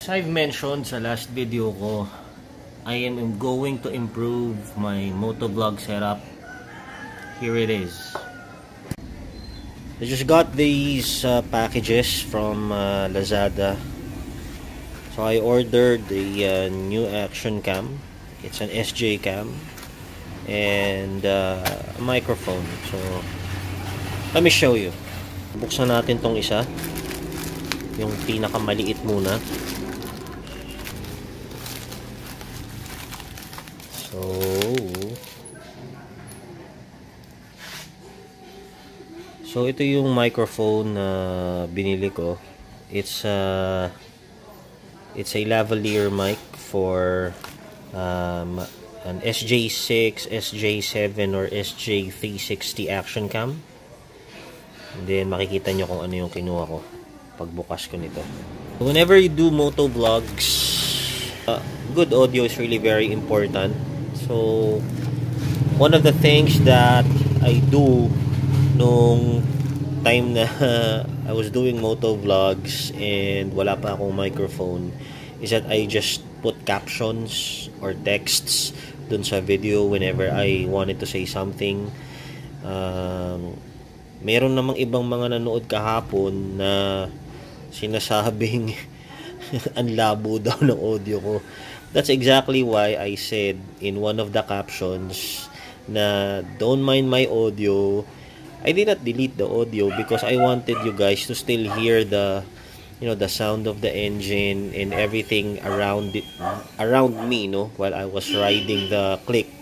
As I've mentioned sa last video ko, I am going to improve my motovlog setup. Here it is. I just got these packages from Lazada. So I ordered the new action cam. It's an SJCam and a microphone. So let me show you. Buksan natin tong isa. Yung pinakamaliit muna. So ito yung microphone na binili ko. It's a lavalier mic for an SJ6, SJ7 or SJ360 action cam. And then makikita nyo kung ano yung kinuha ko pagbukas ko nito. Whenever you do moto vlogs, good audio is really very important. So one of the things that I do nung time na I was doing moto vlogs and wala pa akong microphone is that I just put captions or texts dun sa video whenever I wanted to say something. Meron namang ibang mga nanood kahapon na sinasabing ang labo daw ng audio ko. That's exactly why I said in one of the captions na don't mind my audio. I did not delete the audio because I wanted you guys to still hear the the sound of the engine and everything around me, while I was riding the click.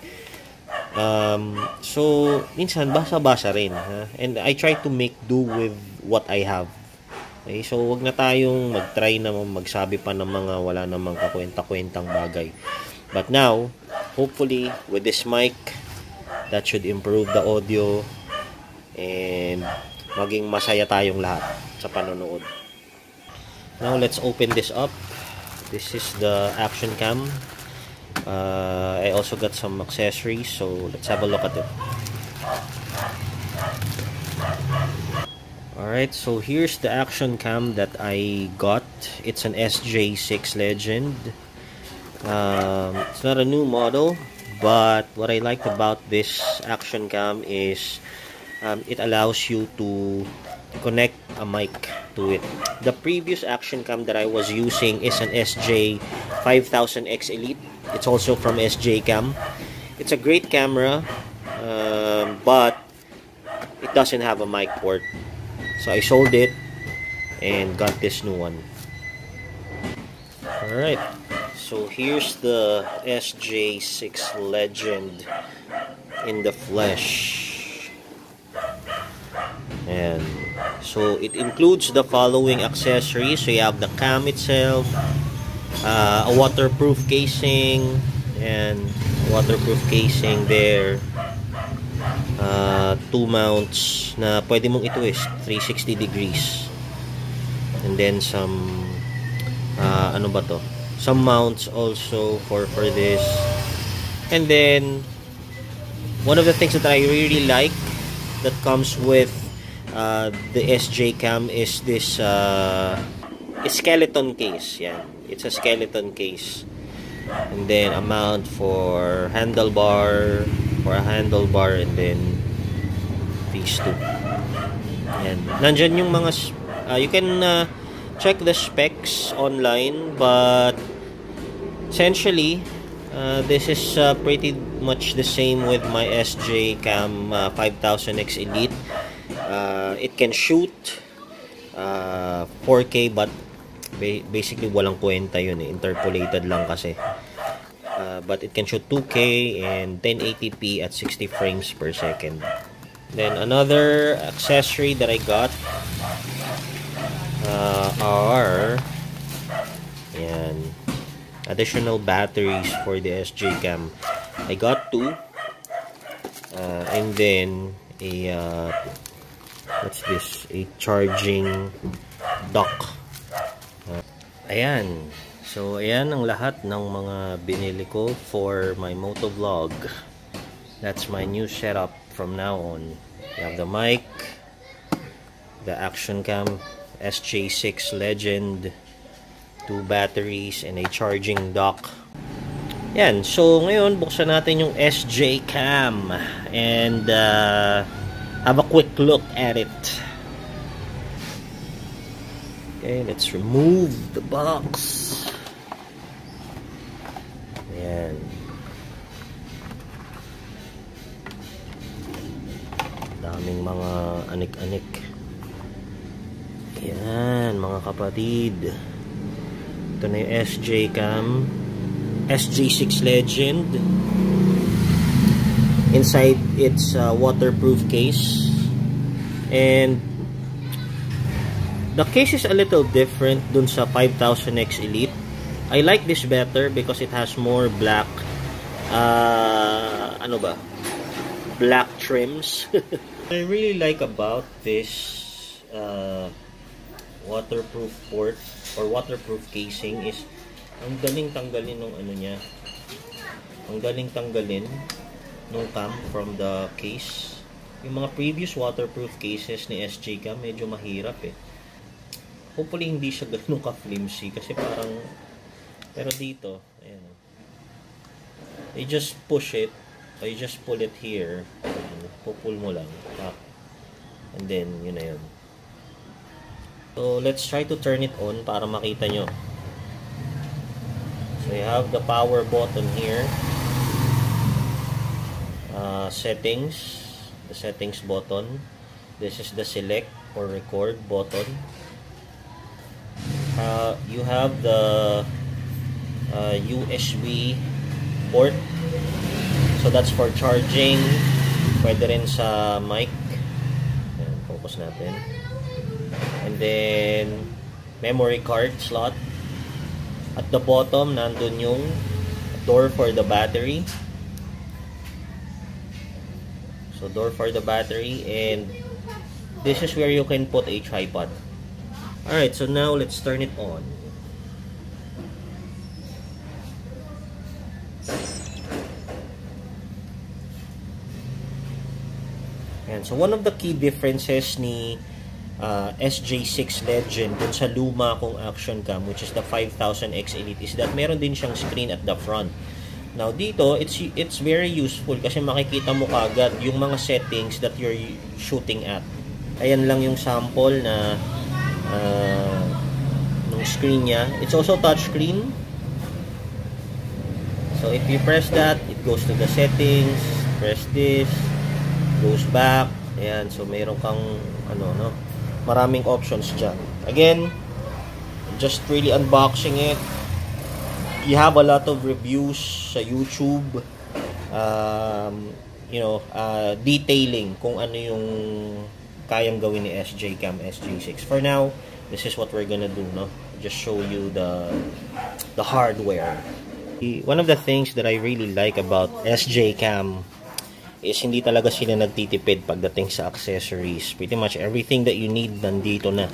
So minsan basa-basa rin, and I try to make do with what I have. Okay, so wag na tayong mag-try na magsabi pa ng mga wala namang kakwenta-kwentang bagay. But now, hopefully with this mic, that should improve the audio and maging masaya tayong lahat sa panonood. Now let's open this up. This is the action cam. I also got some accessories, so let's have a look at it. Alright, so here's the action cam that I got. It's an SJ6 Legend. It's not a new model, but what I liked about this action cam is it allows you to connect a mic to it. The previous action cam that I was using is an SJ5000X Elite. It's also from SJCam. It's a great camera, but it doesn't have a mic port. So I sold it and got this new one. Alright, so here's the SJ6 Legend in the flesh. And so it includes the following accessories. So you have the cam itself, a waterproof casing, and waterproof casing there, two mounts na pwede mong i-twist 360 degrees, and then some ano ba to, some mounts also for this. And then one of the things that I really like that comes with the SJCam is this skeleton case. Yeah, it's a skeleton case, and then a mount for a handlebar, and then these two. And nandyan yung mga you can check the specs online, but essentially this is pretty much the same with my SJCam 5000X Elite. It can shoot 4K, but basically walang kwenta yun, interpolated lang kasi. But it can shoot 2K and 1080p at 60 frames per second. Then another accessory that I got are additional batteries for the SJCam. I got two, and then a what's this? A charging dock. Ayan. So, ayan ang lahat ng mga binili ko for my motovlog. That's my new setup from now on. You have the mic, the action cam, SJ6 Legend, 2 batteries, and a charging dock. Yan. So, ngayon, buksan natin yung SJCam and have a quick look at it. Okay, let's remove the box. Ayan. Daming mga anik-anik. Ayan, mga kapatid. Ito na yung SJCam SJ6 Legend. Inside, it's a waterproof case. And the case is a little different dun sa 5000X Elite. I like this better because it has more black black trims. I really like about this waterproof port or waterproof casing is ang galing tanggalin ng ano niya. Ang galing tanggalin ng cam from the case. Yung mga previous waterproof cases ni SJCam medyo mahirap eh. Hopefully hindi siya ganun ka-flimsy kasi parang pero dito, ayan. You just push it, or you just pull it here. Pull mo lang. And then, yun na yun. So, let's try to turn it on para makita nyo. So, you have the power button here. Settings. The settings button. This is the select or record button. You have the USB port. So, that's for charging. Pwede rin sa mic. Ayan, focus natin. And then, memory card slot. At the bottom, nandun yung door for the battery. So, door for the battery. And this is where you can put a tripod. Alright, so now let's turn it on. And so, one of the key differences ni SJ6 Legend dun sa luma kong action cam, which is the 5000X Elite, is that meron din siyang screen at the front. Now dito, it's very useful kasi makikita mo kagad yung mga settings that you're shooting at. Ayan lang yung sample na ng screen niya. It's also touchscreen. So if you press that, it goes to the settings. Press this, goes back. Ayan, so meron kang maraming options dyan. Again, just really unboxing it. You have a lot of reviews sa YouTube, detailing kung ano yung kayang gawin ni SJCam SJ6. For now, this is what we're gonna do, no? Just show you the hardware. One of the things that I really like about SJCam is hindi talaga sila nagtitipid pagdating sa accessories. Pretty much everything that you need nandito na.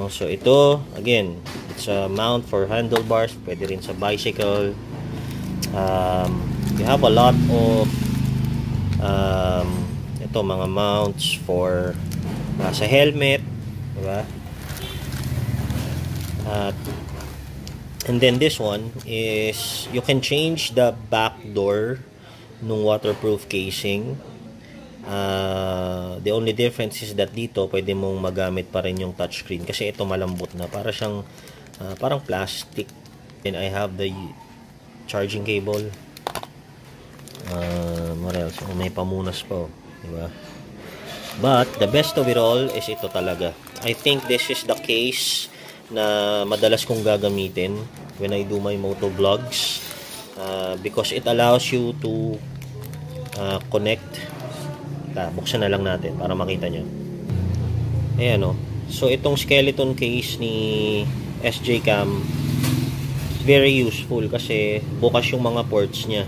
So ito, again, it's a mount for handlebars. Pwede rin sa bicycle. You have a lot of ito, mga mounts for sa helmet, diba? And then this one is you can change the back door nung waterproof casing. The only difference is that dito pwede mong magamit pa rin yung touchscreen kasi ito malambot na, para siyang parang plastic. Then I have the charging cable. What else? May pamunas pa, diba? But the best of it all is ito talaga. I think this is the case na madalas kong gagamitin when I do my motovlogs, because it allows you to connect. Buksan na lang natin para makita nyo. Ayan o. So itong skeleton case ni SJCam very useful kasi bukas yung mga ports niya.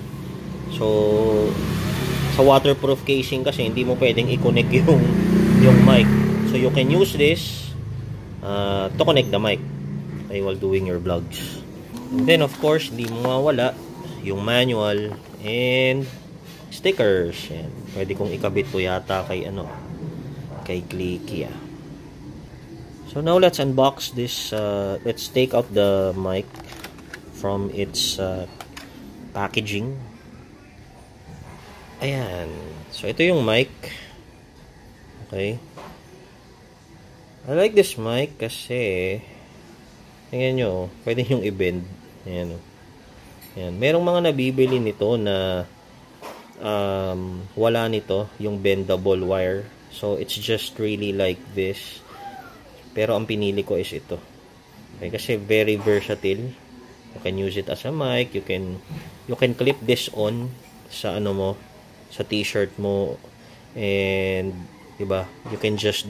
So sa waterproof casing kasi hindi mo pwedeng i-connect yung mic. So you can use this to connect the mic while doing your vlogs. And then of course hindi mo mawala yung manual and stickers. Yan. Pwede kong ikabit ko yata kay kay Clicky. So now let's unbox this. Let's take out the mic from its packaging. Ayan. So ito yung mic. Okay. I like this mic kasi tingnan nyo, pwede yung i-bend. Ayan. Ayan. Merong mga nabibili nito na wala nito, yung bendable wire. So it's just really like this. Pero ang pinili ko is ito. Okay, kasi very versatile. You can use it as a mic. You can clip this on sa ano mo, sa t-shirt mo, and diba, you can just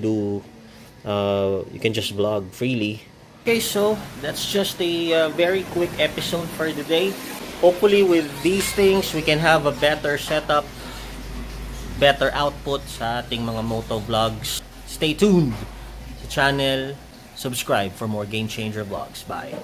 vlog freely. Okay, so that's just a very quick episode for today. Hopefully with these things we can have a better setup, better output sa ating mga moto vlogs. Stay tuned sa channel, subscribe for more game changer vlogs. Bye.